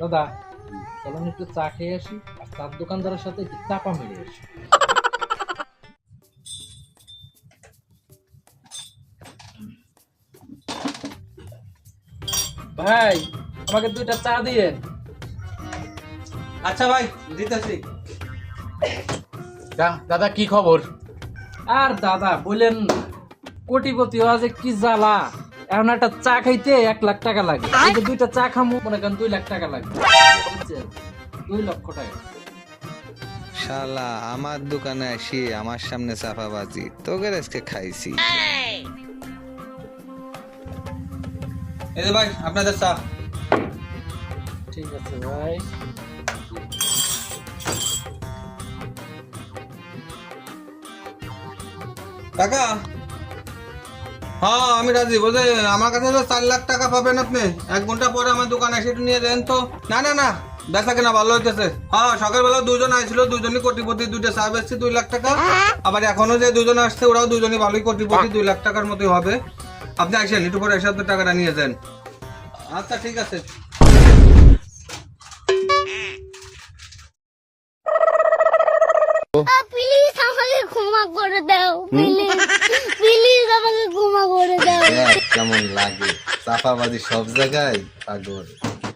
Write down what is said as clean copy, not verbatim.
দাদা, চলেন একটু চা খেয়ে আসি, আর চার দোকানদারের সাথে একটু চাপা মেরে আসি। ভাই, আমাকে দুইটা চা দিয়েন। আচ্ছা ভাই, দিতেছি। দাদা, কি খবর? আর দাদা বলেন না, কোটিপতি হওয়া যে কি জ্বালা। এখন একটা চা খাইতে 1 লাখ টাকা লাগে, এই যে দুইটা চা খামু মনে করেন 2 লাখ টাকা লাগবে, বুঝছেন? 2 লক্ষ টাকা। শালা আমার দোকানে আসি আমার সামনে চাপাবাজি তোকে আজকে খাইছি। এই যে ভাই আপনাদের চা। ঠিক আছে ভাই। কাকা, হ্যাঁ আমি রাজি। বলছে আমার কাছে তো 4 লাখ টাকা পাবেন আপনি। 1 ঘন্টা পরে আমার দোকানে এসে একটু নিয়ে দেন তো। না না না, বেচা কেনা ভালো হইতেছে। হ্যাঁ, সকালবেলা দুজন আসছিল, দুজনই কোটিপতি, দুইটা চা বেচছি 2 লাখ টাকা। আবার এখনো যে দুজন আসছে ওরাও দুজনই ভালোই কোটিপতি, 2 লাখ টাকার মতোই হবে। আপনি আসেন, একটু পরে এসে আপনি টাকাটা নিয়ে যান। আচ্ছা ঠিক আছে। প্লিজ আমাকে ক্ষমা করে দাও, প্লিজ প্লিজ আমাকে ক্ষমা করে দাও। কেমন লাগে চাপাবাজি সব জায়গায় পাগল।